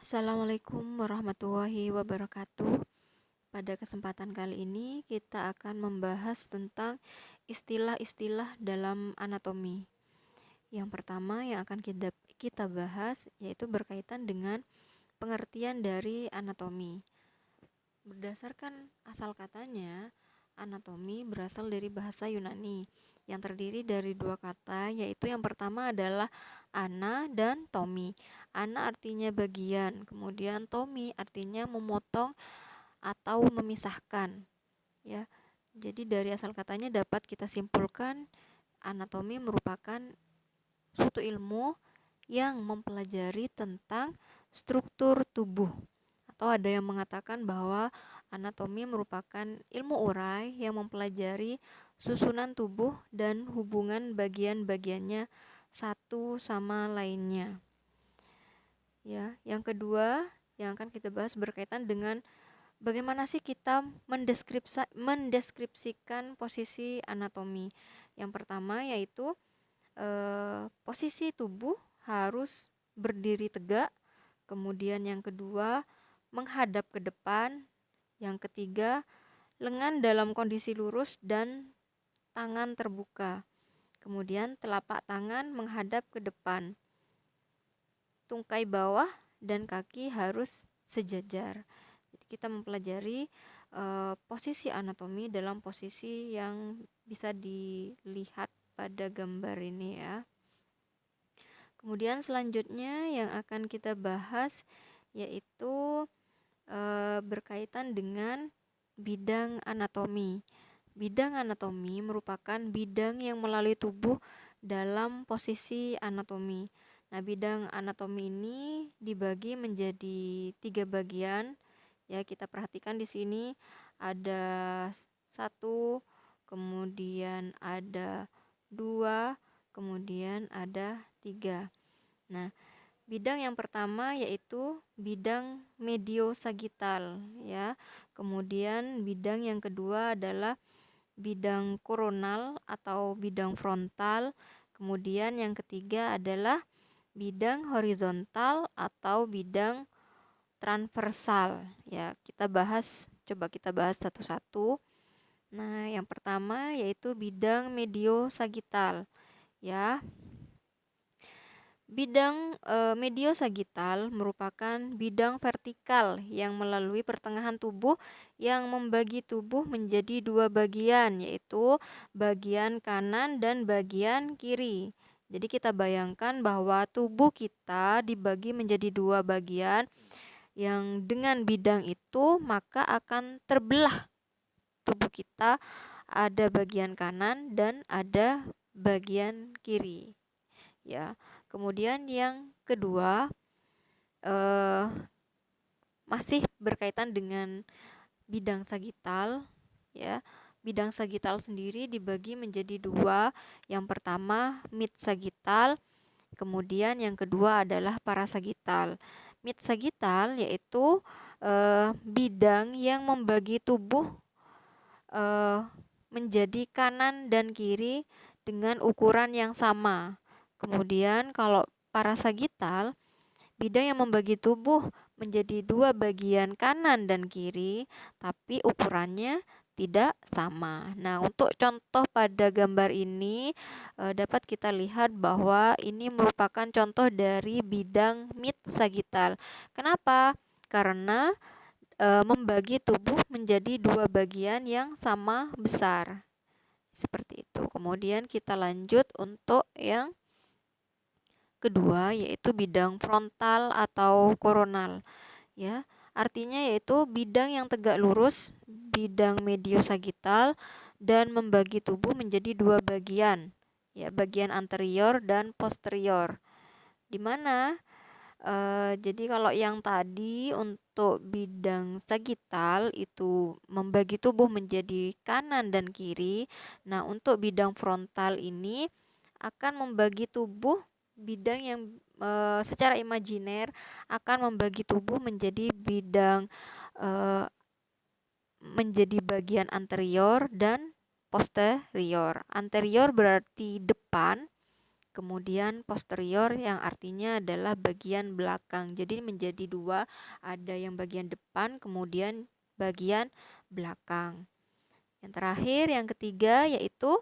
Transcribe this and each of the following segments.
Assalamualaikum warahmatullahi wabarakatuh. Pada kesempatan kali ini kita akan membahas tentang istilah-istilah dalam anatomi. Yang pertama yang akan kita bahas yaitu berkaitan dengan pengertian dari anatomi. Berdasarkan asal katanya, anatomi berasal dari bahasa Yunani yang terdiri dari dua kata, yaitu yang pertama adalah ana dan tomi. Ana artinya bagian, kemudian tomi artinya memotong atau memisahkan. Ya, jadi dari asal katanya dapat kita simpulkan anatomi merupakan suatu ilmu yang mempelajari tentang struktur tubuh. Atau ada yang mengatakan bahwa anatomi merupakan ilmu urai yang mempelajari susunan tubuh dan hubungan bagian-bagiannya satu sama lainnya. Ya, yang kedua yang akan kita bahas berkaitan dengan bagaimana sih kita mendeskripsikan posisi anatomi. Yang pertama yaitu posisi tubuh harus berdiri tegak. Kemudian yang kedua, menghadap ke depan. Yang ketiga, lengan dalam kondisi lurus dan tangan terbuka. Kemudian telapak tangan menghadap ke depan. Tungkai bawah dan kaki harus sejajar. Jadi kita mempelajari posisi anatomi dalam posisi yang bisa dilihat pada gambar ini ya. Kemudian selanjutnya yang akan kita bahas yaitu berkaitan dengan bidang anatomi. Bidang anatomi merupakan bidang yang melalui tubuh dalam posisi anatomi. Nah, bidang anatomi ini dibagi menjadi 3 bagian. Ya, kita perhatikan di sini ada 1, kemudian ada 2, kemudian ada 3. Nah, bidang yang pertama yaitu bidang mediosagittal ya. Kemudian bidang yang kedua adalah bidang koronal atau bidang frontal. Kemudian yang ketiga adalah bidang horizontal atau bidang transversal ya. Coba kita bahas satu-satu. Nah, yang pertama yaitu bidang mediosagittal ya. Bidang mediosagittal merupakan bidang vertikal yang melalui pertengahan tubuh yang membagi tubuh menjadi 2 bagian, yaitu bagian kanan dan bagian kiri. Jadi kita bayangkan bahwa tubuh kita dibagi menjadi 2 bagian yang dengan bidang itu maka akan terbelah tubuh kita, ada bagian kanan dan ada bagian kiri. Ya. Kemudian yang kedua masih berkaitan dengan bidang sagital ya. Bidang sagital sendiri dibagi menjadi 2. Yang pertama mid sagital, kemudian yang kedua adalah parasagital. Mid sagital yaitu bidang yang membagi tubuh menjadi kanan dan kiri dengan ukuran yang sama. Kemudian kalau parasagital, bidang yang membagi tubuh menjadi 2 bagian kanan dan kiri, tapi ukurannya tidak sama. Nah, untuk contoh pada gambar ini dapat kita lihat bahwa ini merupakan contoh dari bidang mid sagital. Kenapa? Karena membagi tubuh menjadi 2 bagian yang sama besar. Seperti itu. Kemudian kita lanjut untuk yang kedua yaitu bidang frontal atau koronal ya. Artinya yaitu bidang yang tegak lurus, bidang mediosagittal dan membagi tubuh menjadi 2 bagian ya, bagian anterior dan posterior. Di mana jadi kalau yang tadi untuk bidang sagital itu membagi tubuh menjadi kanan dan kiri. Nah, untuk bidang frontal ini akan membagi tubuh bidang yang secara imajiner akan membagi tubuh menjadi bidang menjadi bagian anterior dan posterior. Anterior berarti depan, kemudian posterior yang artinya adalah bagian belakang. Jadi menjadi dua, ada yang bagian depan, kemudian bagian belakang. Yang terakhir, yang ketiga, yaitu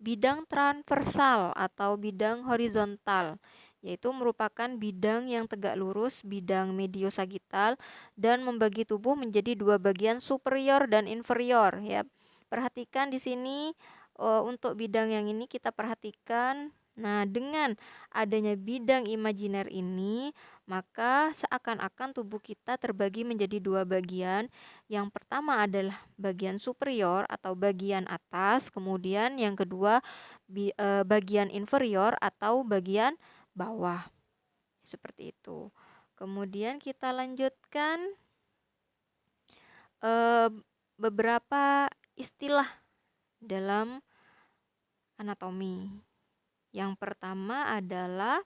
bidang transversal atau bidang horizontal, yaitu merupakan bidang yang tegak lurus, bidang mediosagittal, dan membagi tubuh menjadi dua bagian superior dan inferior. Ya, perhatikan di sini untuk bidang yang ini kita perhatikan. Nah, dengan adanya bidang imajiner ini, maka seakan-akan tubuh kita terbagi menjadi dua bagian. Yang pertama adalah bagian superior atau bagian atas, kemudian yang kedua bagian inferior atau bagian bawah. Seperti itu. Kemudian kita lanjutkan beberapa istilah dalam anatomi. Yang pertama adalah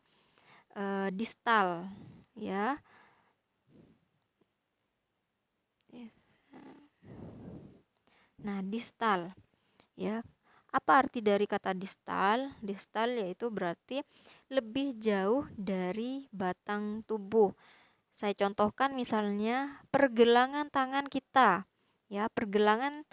distal, ya. Nah, distal, ya. Apa arti dari kata distal? Distal yaitu berarti lebih jauh dari batang tubuh. Saya contohkan misalnya pergelangan tangan kita. Ya, pergelangan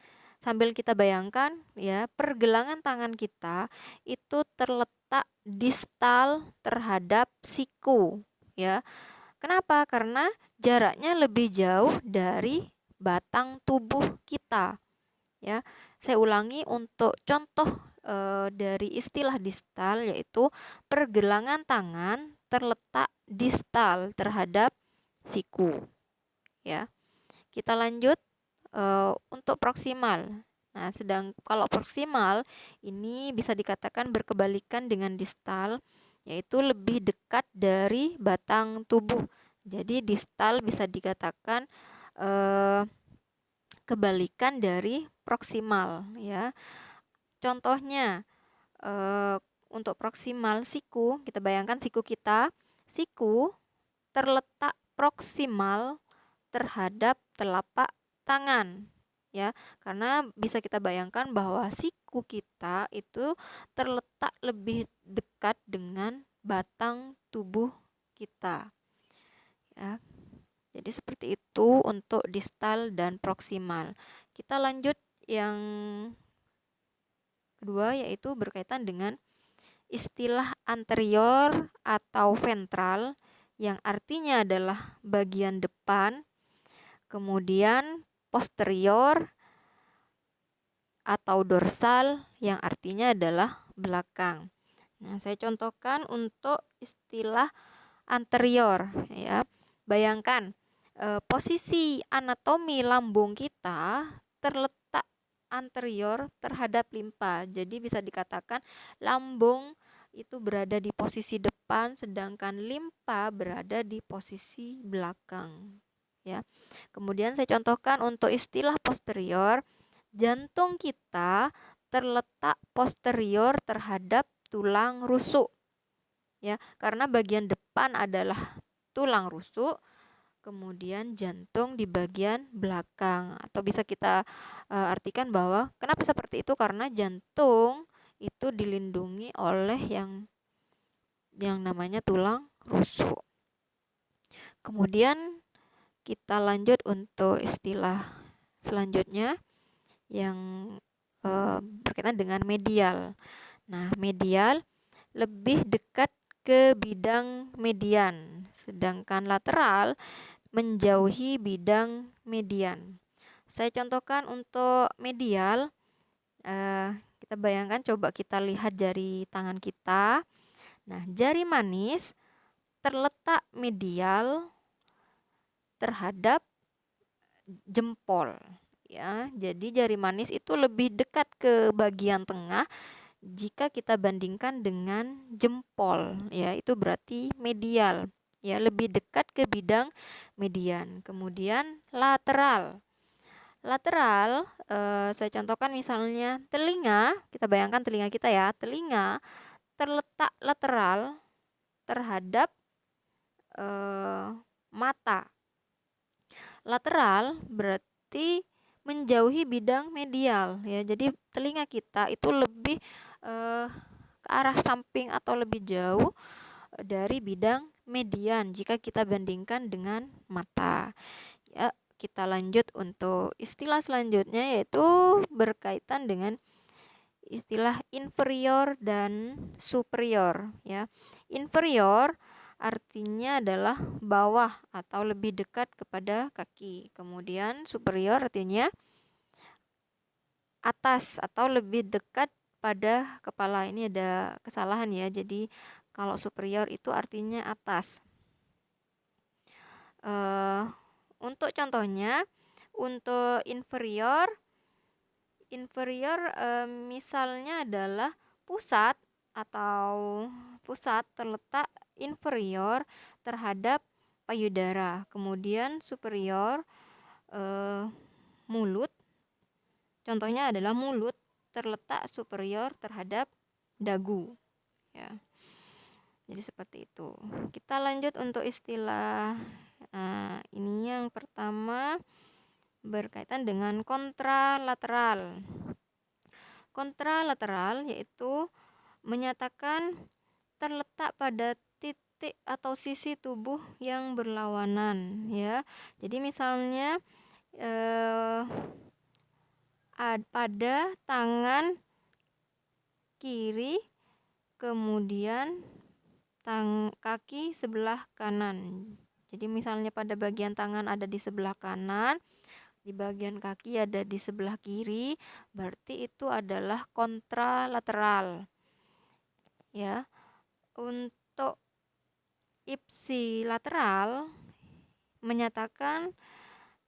sambil kita bayangkan ya, pergelangan tangan kita itu terletak distal terhadap siku, ya. Kenapa? Karena jaraknya lebih jauh dari batang tubuh kita. Ya, saya ulangi untuk contoh dari istilah distal, yaitu pergelangan tangan terletak distal terhadap siku. Ya, kita lanjut untuk proksimal. Nah, kalau proksimal ini bisa dikatakan berkebalikan dengan distal, yaitu lebih dekat dari batang tubuh. Jadi distal bisa dikatakan kebalikan dari proksimal, ya. Contohnya untuk proksimal siku, kita bayangkan siku kita, siku terletak proksimal terhadap telapak tangan, ya. Karena bisa kita bayangkan bahwa siku kita itu terletak lebih dekat dengan batang tubuh kita, ya. Jadi seperti itu untuk distal dan proksimal. Kita lanjut yang kedua, yaitu berkaitan dengan istilah anterior atau ventral, yang artinya adalah bagian depan, kemudian posterior atau dorsal yang artinya adalah belakang. Nah, saya contohkan untuk istilah anterior, ya. Bayangkan posisi anatomi lambung kita terletak anterior terhadap limpa. Jadi bisa dikatakan lambung itu berada di posisi depan, sedangkan limpa berada di posisi belakang, ya. Kemudian saya contohkan untuk istilah posterior, jantung kita terletak posterior terhadap tulang rusuk, ya, karena bagian depan adalah tulang rusuk, kemudian jantung di bagian belakang. Atau bisa kita artikan bahwa kenapa seperti itu, karena jantung itu dilindungi oleh yang namanya tulang rusuk. Kemudian kita lanjut untuk istilah selanjutnya yang berkaitan dengan medial. Nah, medial lebih dekat ke bidang median, sedangkan lateral menjauhi bidang median. Saya contohkan untuk medial, kita bayangkan, coba kita lihat jari tangan kita. Nah, jari manis terletak medial terhadap jempol, ya. Jadi jari manis itu lebih dekat ke bagian tengah jika kita bandingkan dengan jempol, ya, itu berarti medial, ya, lebih dekat ke bidang median. Kemudian lateral. Lateral, saya contohkan misalnya telinga, kita bayangkan telinga kita, ya. Telinga terletak lateral terhadap mata. Lateral berarti menjauhi bidang medial, ya. Jadi telinga kita itu lebih ke arah samping atau lebih jauh dari bidang median jika kita bandingkan dengan mata. Ya, kita lanjut untuk istilah selanjutnya, yaitu berkaitan dengan istilah inferior dan superior, ya. Inferior artinya adalah bawah atau lebih dekat kepada kaki. Kemudian superior artinya atas atau lebih dekat pada kepala. Ini ada kesalahan ya. Jadi kalau superior itu artinya atas. Untuk contohnya, untuk inferior misalnya adalah pusat terletak inferior terhadap payudara. Kemudian superior, mulut, contohnya adalah mulut terletak superior terhadap dagu, ya. Jadi seperti itu. Kita lanjut untuk istilah ini yang pertama berkaitan dengan kontralateral. Kontralateral yaitu menyatakan terletak pada titik atau sisi tubuh yang berlawanan, ya. Jadi misalnya pada tangan kiri, kemudian kaki sebelah kanan. Jadi misalnya pada bagian tangan ada di sebelah kanan, di bagian kaki ada di sebelah kiri, berarti itu adalah kontralateral, ya. Untuk ipsilateral menyatakan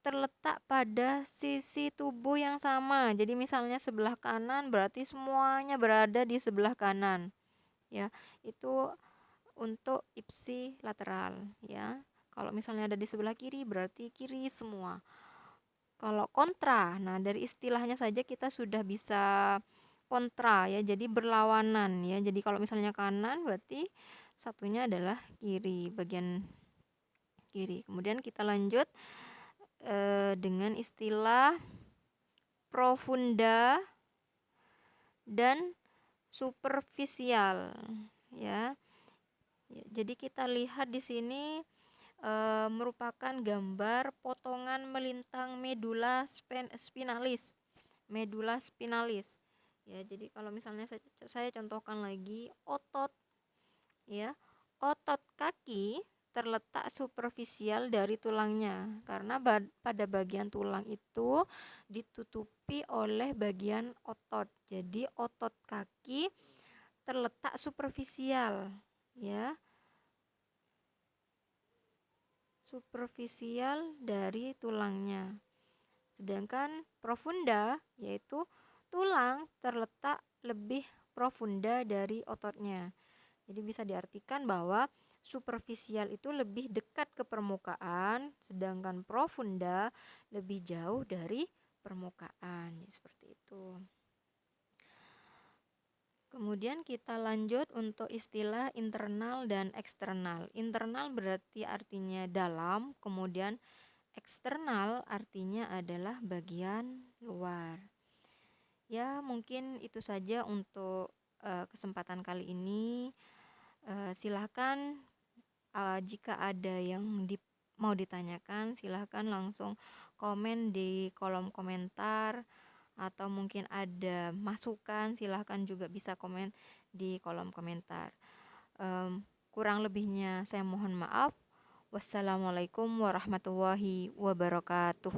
terletak pada sisi tubuh yang sama. Jadi misalnya sebelah kanan berarti semuanya berada di sebelah kanan, ya. Itu untuk ipsilateral, ya. Kalau misalnya ada di sebelah kiri berarti kiri semua. Kalau kontra, nah dari istilahnya saja kita sudah bisa kontra, ya. Jadi berlawanan, ya. Jadi kalau misalnya kanan berarti satunya adalah kiri, bagian kiri. Kemudian kita lanjut dengan istilah profunda dan superficial, ya. Jadi kita lihat di sini merupakan gambar potongan melintang medula spinalis. Medula spinalis. Ya, jadi kalau misalnya saya contohkan lagi otot, ya. Otot kaki terletak superficial dari tulangnya karena pada bagian tulang itu ditutupi oleh bagian otot. Jadi otot kaki terletak superficial, ya. Superficial dari tulangnya. Sedangkan profunda yaitu tulang terletak lebih profunda dari ototnya. Jadi bisa diartikan bahwa superficial itu lebih dekat ke permukaan, sedangkan profunda lebih jauh dari permukaan. Seperti itu. Kemudian kita lanjut untuk istilah internal dan eksternal. Internal berarti artinya dalam, kemudian eksternal artinya adalah bagian luar. Ya, mungkin itu saja untuk kesempatan kali ini. Silahkan jika ada yang mau ditanyakan, silahkan langsung komen di kolom komentar, atau mungkin ada masukan silahkan juga bisa komen di kolom komentar. Kurang lebihnya saya mohon maaf. Wassalamualaikum warahmatullahi wabarakatuh.